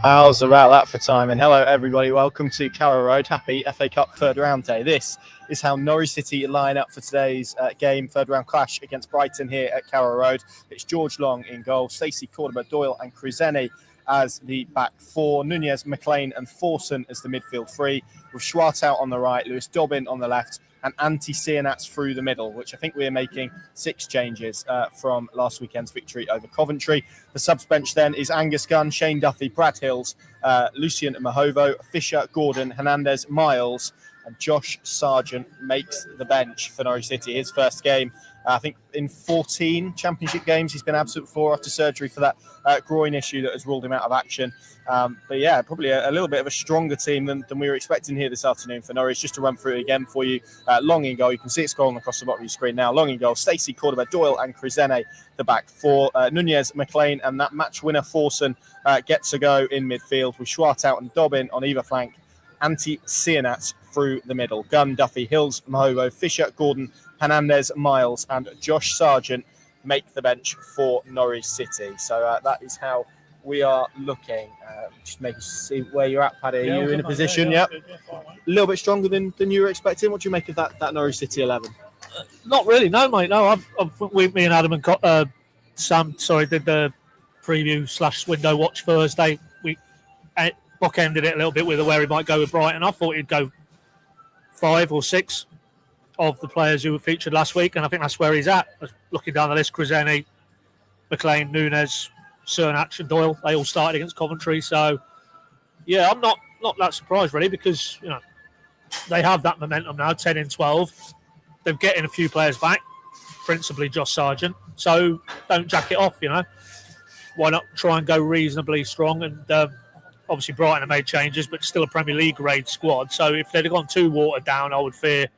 How's about that for time? And hello, everybody. Welcome to Carrow Road. Happy FA Cup third round day. This is how Norwich City line up for today's game, third round clash against Brighton here at Carrow Road. It's George Long in goal, Stacey, Cordoba, Doyle, and Crizeni as the back four, Nunez, McLean, and Forson as the midfield three, with Schwartz out on the right, Lewis Dobbin on the left, and Cianats through the middle, which I think we are making 6 changes from last weekend's victory over Coventry. The subs bench then is Angus Gunn, Shane Duffy, Brad Hills, Lucian Mahovo, Fisher, Gordon, Hernandez, Miles, and Josh Sargent makes the bench for Norwich City. His first game, I think in 14 championship games, he's been absent for after surgery for that groin issue that has ruled him out of action. But yeah, probably a little bit of a stronger team than we were expecting here this afternoon for Norwich. Just to run through it again for you, Long in goal. You can see it scrolling across the bottom of your screen now. Long in goal, Stacey, Cordoba, Doyle, and Crizeni, the back four. Nunez, McLean, and that match winner Forson gets a go in midfield with Schwartz out and Dobbin on either flank. Cianats through the middle. Gunn, Duffy, Hills, Mahovo, Fisher, Gordon, Hernandez, Miles, and Josh Sargent make the bench for Norwich City. So that is how we are looking. Just maybe see where you're at, Paddy. Are you in a position? Yep. A little bit stronger than you were expecting. What do you make of that Norwich City 11? Not really, no, mate. No, me and Adam and Sam, did the preview/window watch Thursday. We bookended it a little bit with where he might go with Brighton. I thought he'd go 5 or 6 of the players who were featured last week, and I think that's where he's at. Looking down the list, Crizeni, McLean, Nunez, Cernach and Doyle, they all started against Coventry. So, yeah, I'm not that surprised, really, because they have that momentum now, 10 in 12. They're getting a few players back, principally Josh Sargent. So don't jack it off, Why not try and go reasonably strong? And obviously Brighton have made changes, but still a Premier League grade squad. So if they'd have gone too watered down, I would fear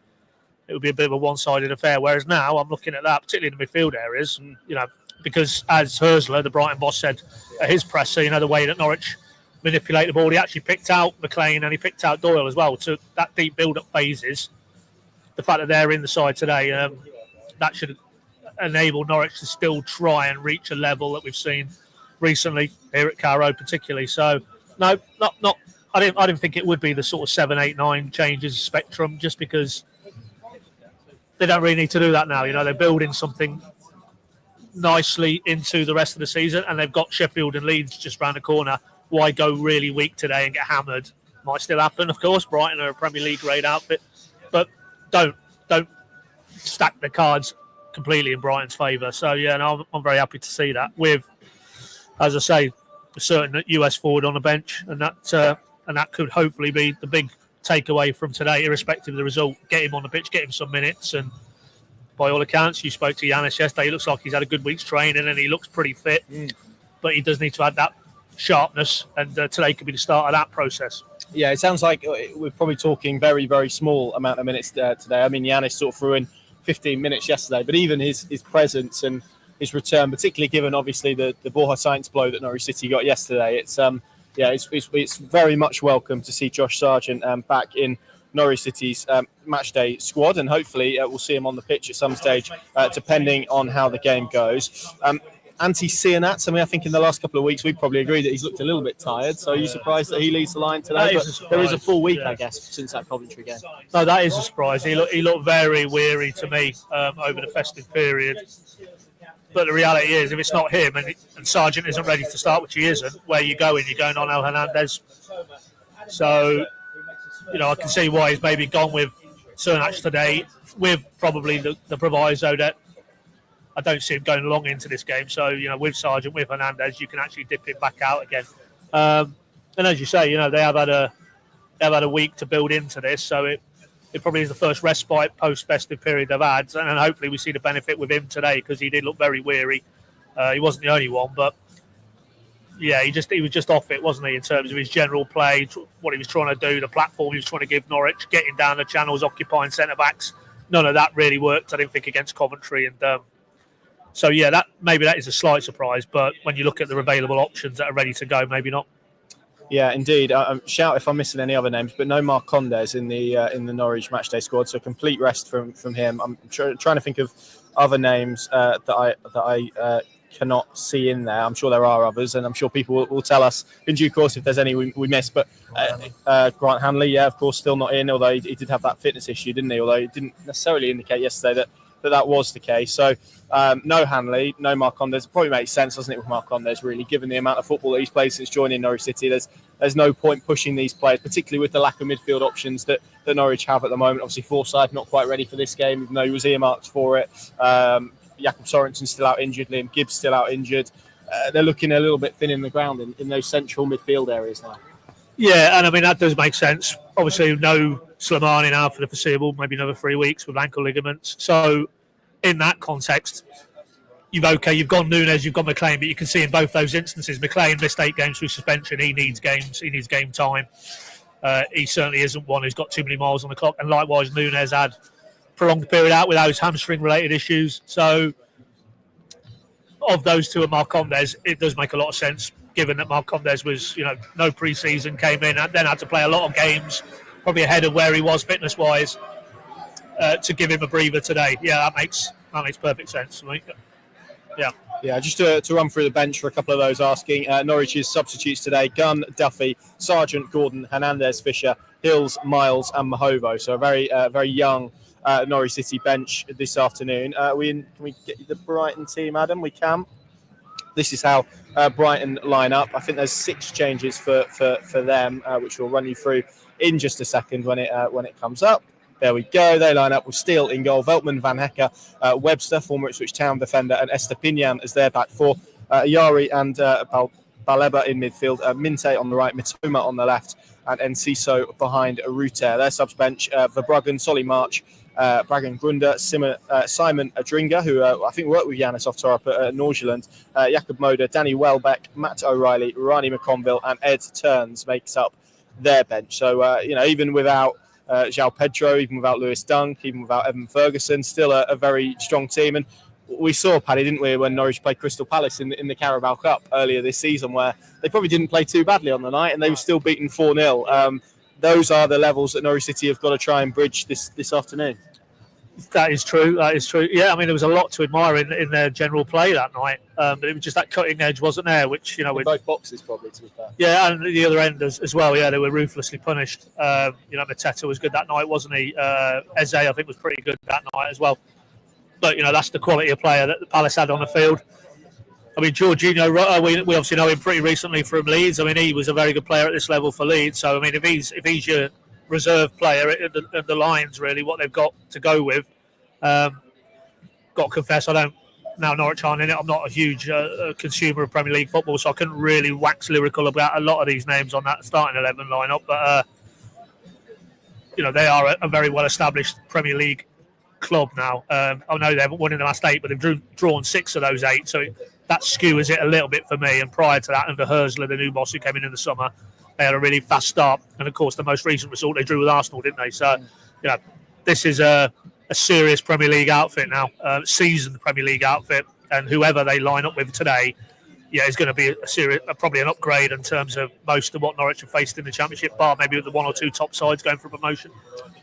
it would be a bit of a one-sided affair. Whereas now I'm looking at that, particularly in the midfield areas, and, because as Hersler, the Brighton boss, said at his presser, the way that Norwich manipulate the ball, he actually picked out McLean and he picked out Doyle as well. So that deep build-up phases, the fact that they're in the side today, that should enable Norwich to still try and reach a level that we've seen recently here at Carrow Road particularly. So, no, not. I didn't think it would be the sort of 7, 8, 9 changes spectrum, just because they don't really need to do that now. They're building something nicely into the rest of the season, and they've got Sheffield and Leeds just round the corner. Why go really weak today and get hammered? Might still happen, of course. Brighton are a Premier League grade outfit, but don't stack the cards completely in Brighton's favour. So yeah, no, I'm very happy to see that. With, as I say, a certain US forward on the bench, and that could hopefully be the big takeaway from today, irrespective of the result. Get him on the pitch, get him some minutes, and by all accounts, you spoke to Yanis yesterday. He looks like he's had a good week's training and he looks pretty fit, but he does need to add that sharpness, and today could be the start of that process. Yeah, it sounds like we're probably talking very, very small amount of minutes today. I mean, Yanis sort of threw in 15 minutes yesterday, but even his presence and his return, particularly given obviously the Borja Sainz blow that Norwich City got yesterday, it's very much welcome to see Josh Sargent back in Norwich City's matchday squad, and hopefully we'll see him on the pitch at some stage, depending on how the game goes. Cianats, I think in the last couple of weeks we've probably agreed that he's looked a little bit tired. So are you surprised that he leads the line today? There is a full week, I guess, since that Coventry game. No, that is a surprise. He looked very weary to me over the festive period. But the reality is, if it's not him and Sargent isn't ready to start, which he isn't, where you going? You're going on El Hernandez. So, I can see why he's maybe gone with Cernach today, with probably the proviso that I don't see him going long into this game. So, with Sargent, with Hernandez, you can actually dip it back out again. And as you say, they have had a week to build into this. So it probably is the first respite post-festive period they've had. And hopefully we see the benefit with him today, because he did look very weary. He wasn't the only one, but yeah, he was just off it, wasn't he, in terms of his general play, what he was trying to do, the platform he was trying to give Norwich, getting down the channels, occupying centre-backs. None of that really worked, I didn't think, against Coventry. And so, yeah, that is a slight surprise. But when you look at the available options that are ready to go, maybe not. Yeah, indeed. Shout if I'm missing any other names, but no Marcondes in the Norwich matchday squad. So complete rest from him. I'm trying to think of other names that I cannot see in there. I'm sure there are others, and I'm sure people will tell us in due course if there's any we missed. But Grant Hanley, yeah, of course, still not in, although he did have that fitness issue, didn't he? Although it didn't necessarily indicate yesterday that was the case. So no Hanley, no Marcondes. Probably makes sense, doesn't it, with Marcondes, really, given the amount of football that he's played since joining Norwich City. There's no point pushing these players, particularly with the lack of midfield options that Norwich have at the moment. Obviously, Forsyth not quite ready for this game, even though he was earmarked for it. Jakob Sorensen's still out injured. Liam Gibbs still out injured. They're looking a little bit thin in the ground in those central midfield areas now. Yeah, and I mean, that does make sense. Obviously, no Slimani now for the foreseeable, maybe another 3 weeks with ankle ligaments. So, in that context, you've gone Nunes, you've gone McLean, but you can see in both those instances, McLean missed 8 games through suspension. He needs games. He needs game time. He certainly isn't one who's got too many miles on the clock. And likewise, Nunes had prolonged period out with those hamstring-related issues. So, of those two and Marcondes, it does make a lot of sense, given that Marcondes was, no pre-season, came in, and then had to play a lot of games, probably ahead of where he was fitness-wise, to give him a breather today. Yeah, that makes perfect sense. Yeah, just to run through the bench for a couple of those asking. Norwich's substitutes today: Gunn, Duffy, Sargent, Gordon, Hernandez, Fisher, Hills, Miles and Mahovo. So a very young Norwich City bench this afternoon. Can we get the Brighton team, Adam? We can. This is how Brighton line up. I think there's 6 changes for them, which we'll run you through in just a second when it comes up. There we go. They line up with Steele in goal, Veltman, Van Hecker, Webster, former Ipswich Town defender, and Estepinian as their back four. Yari and Baleba in midfield, Minte on the right, Mitoma on the left, and Enciso behind Ruter. Their subs bench: Verbruggen, Solly March, Bragan Grunder, Simon Adringa, who I think worked with Yanis Oftorop at Norgeland, Jakob Moder, Danny Welbeck, Matt O'Reilly, Rani McConville, and Ed Turns makes up their bench. So, even without João Pedro, even without Lewis Dunk, even without Evan Ferguson, still a very strong team. And we saw, Paddy, didn't we, when Norwich played Crystal Palace in the Carabao Cup earlier this season, where they probably didn't play too badly on the night and they were still beaten 4-0. Those are the levels that Norwich City have got to try and bridge this afternoon. That is true. Yeah, I mean, there was a lot to admire in their general play that night. But it was just that cutting edge wasn't there, which, in both boxes, probably, to be fair. Yeah, and the other end as well. Yeah, they were ruthlessly punished. Mateta was good that night, wasn't he? Eze, I think, was pretty good that night as well. But, that's the quality of player that the Palace had on the field. I mean, Jorginho, we obviously know him pretty recently from Leeds. I mean, he was a very good player at this level for Leeds. So, I mean, if he's your reserve player at the Lions, really, what they've got to go with. Got to confess, I don't. Now Norwich aren't in it. I'm not a huge consumer of Premier League football, so I couldn't really wax lyrical about a lot of these names on that starting 11 lineup. But they are a very well-established Premier League club now. I know they haven't won in the last 8, but they've drawn 6 of those 8, so that skewers it a little bit for me. And prior to that, under Hersler, the new boss who came in the summer, they had a really fast start. And of course, the most recent result they drew with Arsenal, didn't they? So, this is a serious Premier League outfit now, seasoned Premier League outfit, and whoever they line up with today, is going to be probably an upgrade in terms of most of what Norwich have faced in the Championship, bar maybe with the 1 or 2 top sides going for promotion.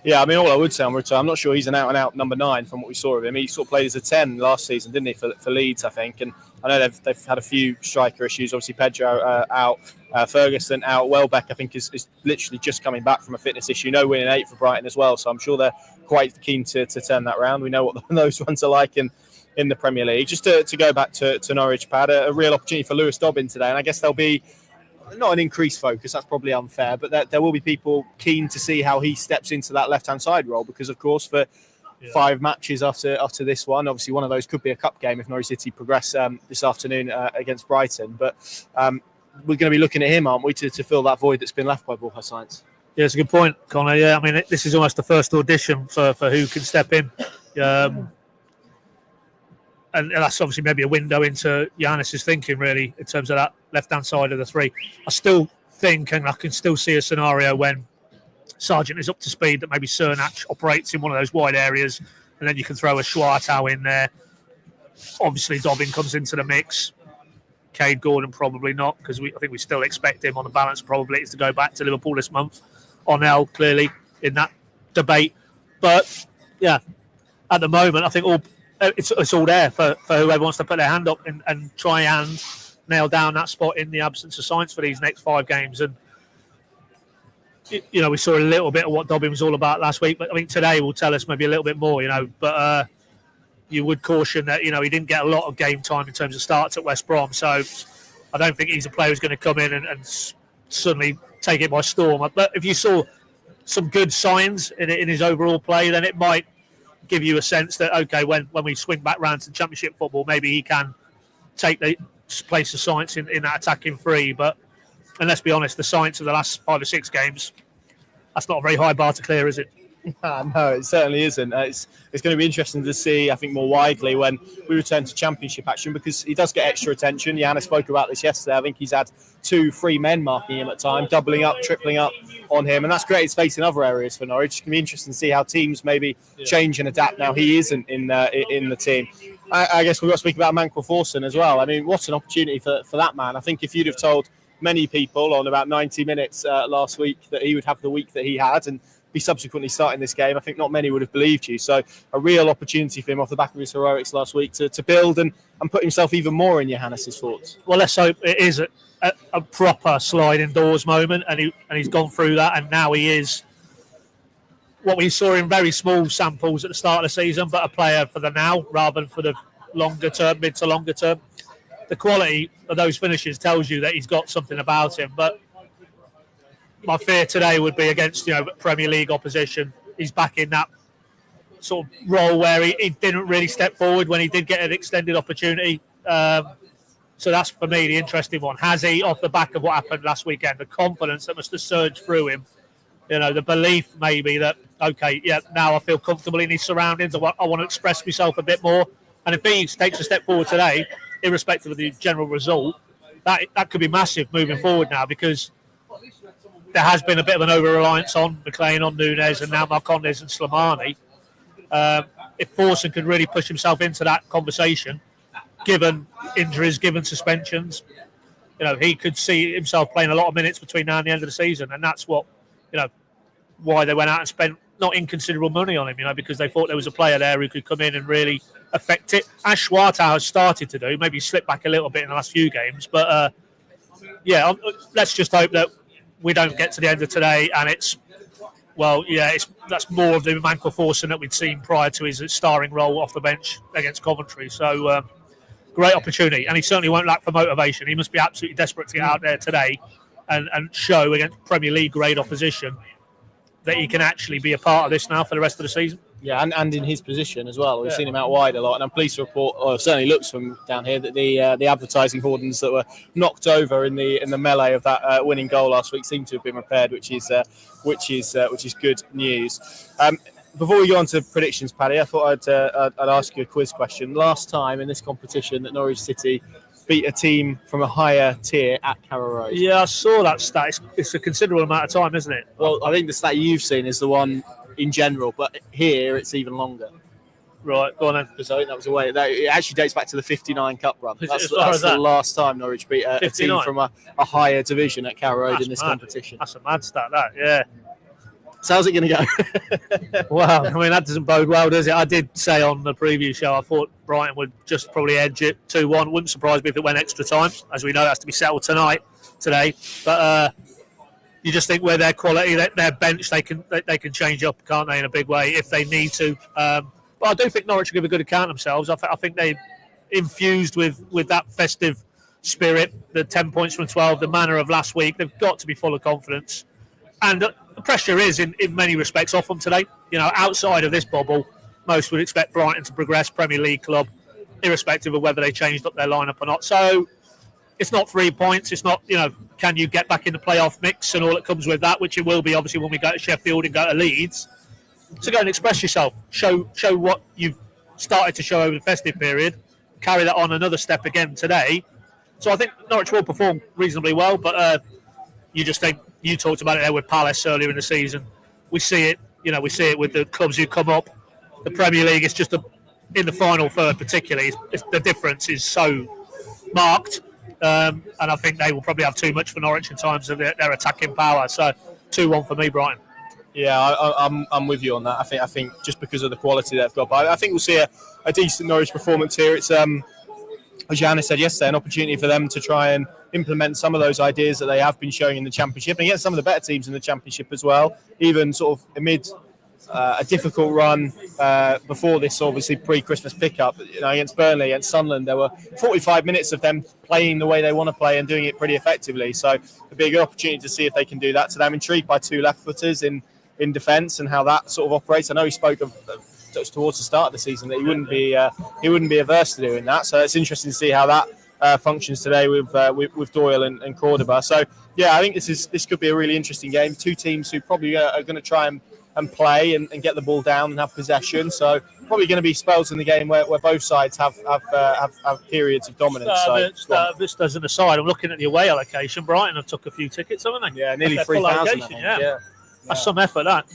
Yeah, I mean, all I would say on Rutter, I'm not sure he's an out-and-out number 9 from what we saw of him. He sort of played as a 10 last season, didn't he, for Leeds, I think, and I know they've had a few striker issues. Obviously, Pedro out, Ferguson out, Welbeck, I think, is literally just coming back from a fitness issue. No winning 8 for Brighton as well, so I'm sure they're quite keen to turn that round. We know what those ones are like in the Premier League. Just to go back to Norwich, Pad, a real opportunity for Lewis Dobbin today, and I guess there'll be not an increased focus, that's probably unfair, but there will be people keen to see how he steps into that left-hand side role, because, of course, for 5 matches after this one, obviously one of those could be a cup game if Norwich City progress this afternoon against Brighton, but we're going to be looking at him, aren't we, to fill that void that's been left by Borja Sainz. Yeah, it's a good point, Connor. Yeah, I mean, this is almost the first audition for who can step in. And that's obviously maybe a window into Yanis's thinking, really, in terms of that left-hand side of the 3. I still think, and I can still see a scenario when Sargent is up to speed, that maybe Cernak operates in one of those wide areas, and then you can throw a Schwartau in there. Obviously, Dobbin comes into the mix. Cade Gordon probably not, because I think we still expect him on the balance probabilities to go back to Liverpool this month. Onel, clearly, in that debate. But, yeah, at the moment, I think it's all there for whoever wants to put their hand up and try and nail down that spot in the absence of science for these next 5 games. And we saw a little bit of what Dobbin was all about last week, but I think today will tell us maybe a little bit more. But you would caution that he didn't get a lot of game time in terms of starts at West Brom, so I don't think he's a player who's going to come in and suddenly take it by storm. But if you saw some good signs in his overall play, then it might give you a sense that, okay, when we swing back round to Championship football, maybe he can take the place of science in that attacking free. And let's be honest, the science of the last 5 or 6 games, that's not a very high bar to clear, is it? No, it certainly isn't. It's going to be interesting to see, I think, more widely when we return to Championship action, because he does get extra attention. Johanna spoke about this yesterday. I think he's had 2-3 men marking him at time, doubling up, tripling up on him, and that's created space in other areas for Norwich. It's going to be interesting to see how teams maybe change and adapt now he isn't in the team. I guess we've got to speak about Mankell Forson as well. I mean, what an opportunity for that man. I think if you'd have told many people on about 90 minutes last week that he would have the week that he had and be subsequently starting this game, I think not many would have believed you. So a real opportunity for him off the back of his heroics last week to build and put himself even more in Johannes' thoughts. Well, let's hope it is a proper sliding doors moment, and he's gone through that, and now he is what we saw in very small samples at the start of the season, but a player for the now rather than for the longer term, mid to longer term. The quality of those finishes tells you that he's got something about him, but my fear today would be against Premier League opposition. He's back in that sort of role where he didn't really step forward when he did get an extended opportunity. So that's, for me, the interesting one. Has he, off the back of what happened last weekend, the confidence that must have surged through him, the belief maybe that, okay, yeah, now I feel comfortable in his surroundings, I want to express myself a bit more. And if he takes a step forward today, irrespective of the general result, that could be massive moving forward now, because there has been a bit of an over-reliance on McLean, on Nunes, and now Marcondes and Slimani. If Forson could really push himself into that conversation, given injuries, given suspensions, he could see himself playing a lot of minutes between now and the end of the season, and that's what, why they went out and spent not inconsiderable money on him, because they thought there was a player there who could come in and really affect it, as Schwartau has started to do. Maybe slipped back a little bit in the last few games, but let's just hope that we don't get to the end of today and that's more of the Mankell Forson that we'd seen prior to his starring role off the bench against Coventry. So great opportunity, and he certainly won't lack for motivation. He must be absolutely desperate to get out there today and show against Premier League grade opposition that he can actually be a part of this now for the rest of the season. Yeah, and in his position as well. We've seen him out wide a lot, and I'm pleased to report, or it certainly looks from down here, that the advertising hoardings that were knocked over in the melee of that winning goal last week seem to have been repaired, which is good news. Before we go on to predictions, Paddy, I thought I'd ask you a quiz question. Last time in this competition that Norwich City beat a team from a higher tier at Carrow Road. Yeah, I saw that stat. It's a considerable amount of time, isn't it? Well, I think the stat you've seen is the one in general, but here it's even longer. Right, go on then. Because I think that was away. It actually dates back to the 59 Cup run. That's the last time Norwich beat a team from a higher division at Carrow Road in this competition. That's a mad stat, that, yeah. So how's it going to go? Well, I mean, that doesn't bode well, does it? I did say on the preview show I thought Brighton would just probably edge it 2-1. Wouldn't surprise me if it went extra time. As we know, that's to be settled today. But you just think with their quality, their bench, they can change up, can't they, in a big way if they need to. But I do think Norwich will give a good account of themselves. I think they infused with that festive spirit, the 10 points from 12, the manner of last week. They've got to be full of confidence. And the pressure is, in many respects, off them today. Outside of this bubble, most would expect Brighton to progress, Premier League club, irrespective of whether they changed up their lineup or not. So it's not 3 points. It's not, can you get back in the playoff mix and all that comes with that, which it will be, obviously, when we go to Sheffield and go to Leeds. So go and express yourself. Show what you've started to show over the festive period. Carry that on another step again today. So I think Norwich will perform reasonably well, but you just think, you talked about it there with Palace earlier in the season. We see it, with the clubs who come up. The Premier League is just in the final third, particularly. The difference is so marked, and I think they will probably have too much for Norwich in terms of their attacking power. So 2-1 for me, Brighton. Yeah, I'm with you on that. I think just because of the quality they've got, but I think we'll see a a decent Norwich performance here. It's as Johanna said yesterday, an opportunity for them to try and implement some of those ideas that they have been showing in the Championship, and against some of the better teams in the Championship as well, even sort of amid a difficult run before this, obviously pre-Christmas pickup. Against Burnley, against Sunderland, there were 45 minutes of them playing the way they want to play and doing it pretty effectively. So it'd be a good opportunity to see if they can do that. So I'm intrigued by two left-footers in defence and how that sort of operates. I know he spoke of towards the start of the season that he wouldn't be averse to doing that. So it's interesting to see how that functions today with Doyle and Cordoba. So yeah, I think this could be a really interesting game. Two teams who probably are going to try and play and get the ball down and have possession. So probably going to be spells in the game where both sides have periods of dominance. Just as an aside, I'm looking at the away allocation. Brighton have took a few tickets, haven't they? Yeah, nearly 3,000. Yeah. That's some effort, that.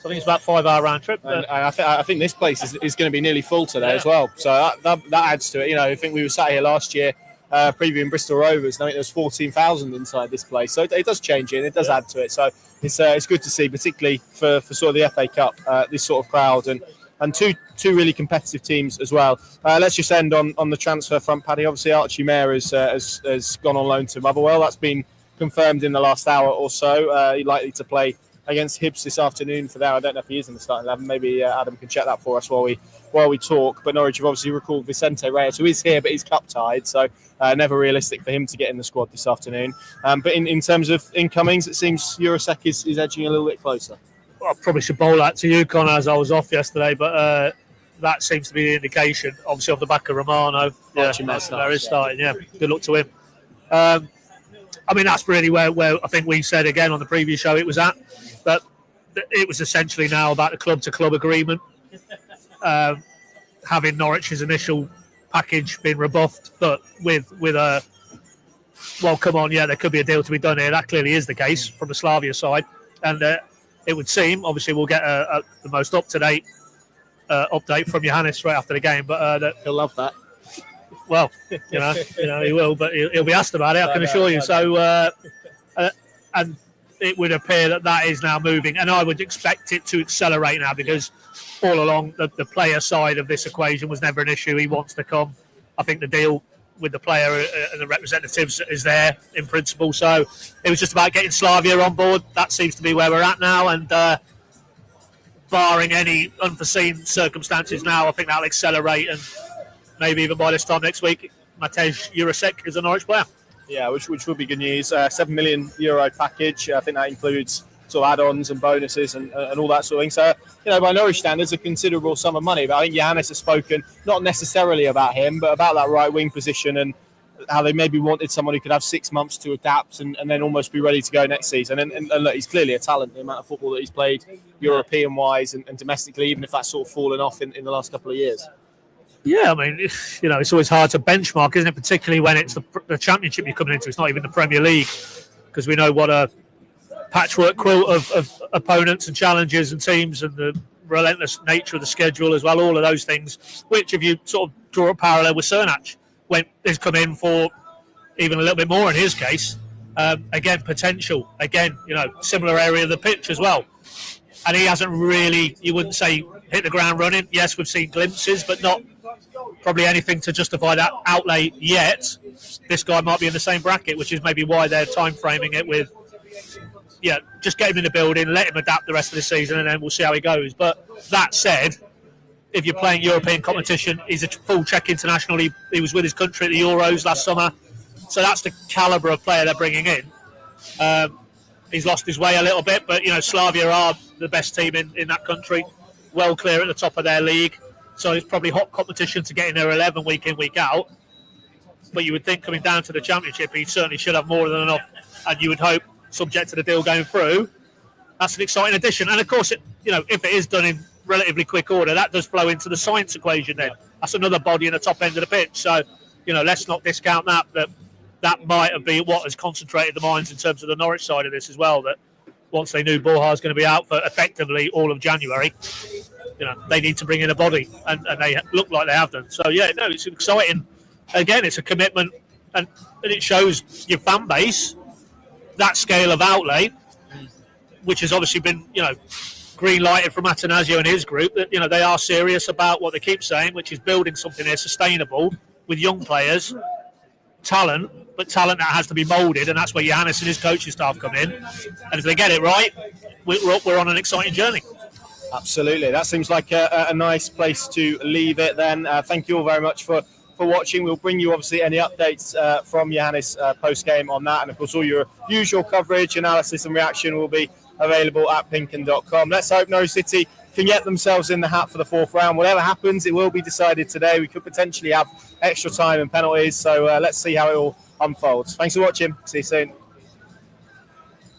I think it's about 5-hour round trip. And I think this place is going to be nearly full today as well. So that adds to it. I think we were sat here last year previewing Bristol Rovers. I think there was 14,000 inside this place. So it does change it and it does add to it. So it's good to see, particularly for sort of the FA Cup, this sort of crowd and two really competitive teams as well. Let's just end on the transfer front, Paddy. Obviously, Archie Mayer has gone on loan to Motherwell. That's been confirmed in the last hour or so. He's likely to play against Hibs this afternoon for that. I don't know if he is in the starting 11. Maybe Adam can check that for us while we talk. But Norwich have obviously recalled Vicente Reyes, who is here, but he's cup tied, so never realistic for him to get in the squad this afternoon. But in terms of incomings, it seems Jurasek is edging a little bit closer. Well, I probably should bowl that to you, Connor, as I was off yesterday, but that seems to be the indication, obviously off the back of Romano. There is starting, good luck to him. That's really where I think we said again on the previous show it was at. But it was essentially now about the club-to-club agreement, having Norwich's initial package been rebuffed, but with a, well, come on, there could be a deal to be done here. That clearly is the case from the Slavia side. And it would seem, obviously, we'll get the most up-to-date update from Johannes straight after the game. But he'll love that. Well, he will, but he'll be asked about it, I can assure you. So, and it would appear that is now moving, and I would expect it to accelerate now because all along the player side of this equation was never an issue. He wants to come. I think the deal with the player and the representatives is there in principle. So it was just about getting Slavia on board. That seems to be where we're at now, and barring any unforeseen circumstances now, I think that'll accelerate, and maybe even by this time next week, Matej Jurasek is a Norwich player. Yeah, which would be good news. €7 million package. I think that includes sort of add-ons and bonuses and all that sort of thing. So, by Norwich standards, a considerable sum of money. But I think Johannes has spoken not necessarily about him, but about that right wing position and how they maybe wanted someone who could have 6 months to adapt and then almost be ready to go next season. And look, he's clearly a talent, the amount of football that he's played European-wise and domestically, even if that's sort of fallen off in the last couple of years. Yeah, it's always hard to benchmark, isn't it? Particularly when it's the Championship you're coming into. It's not even the Premier League, because we know what a patchwork quilt of opponents and challenges and teams and the relentless nature of the schedule as well. All of those things, which if you sort of draw a parallel with Cernach, has come in for even a little bit more in his case. Again, potential. Again, similar area of the pitch as well. And he hasn't really, you wouldn't say, hit the ground running. Yes, we've seen glimpses, but not probably anything to justify that outlay yet. This guy might be in the same bracket, which is maybe why they're time framing it with, just get him in the building, let him adapt the rest of the season, and then we'll see how he goes. But that said, if you're playing European competition, he's a full Czech international. He was with his country at the Euros last summer. So that's the calibre of player they're bringing in. He's lost his way a little bit, but, Slavia are the best team in that country, well clear at the top of their league. So it's probably hot competition to get in their 11 week in, week out. But you would think coming down to the Championship, he certainly should have more than enough. And you would hope, subject to the deal going through, that's an exciting addition. And of course, if it is done in relatively quick order, that does flow into the science equation then. That's another body in the top end of the pitch. So, let's not discount that might have been what has concentrated the minds in terms of the Norwich side of this as well, that once they knew Borja's going to be out for effectively all of January, they need to bring in a body, and they look like they have done. So, it's exciting. Again, it's a commitment, and it shows your fan base that scale of outlay, which has obviously been, green lighted from Atanasio and his group that they are serious about what they keep saying, which is building something here sustainable with young players, talent that has to be moulded, and that's where Johannes and his coaching staff come in. And if they get it right, we're on an exciting journey. Absolutely. That seems like a nice place to leave it then. Thank you all very much for watching. We'll bring you obviously any updates from Johannes post-game on that, and of course all your usual coverage, analysis and reaction will be available at pinkin.com. Let's hope Norwich City can get themselves in the hat for the fourth round. Whatever happens, it will be decided today. We could potentially have extra time and penalties, so let's see how it all unfolds. Thanks for watching. See you soon.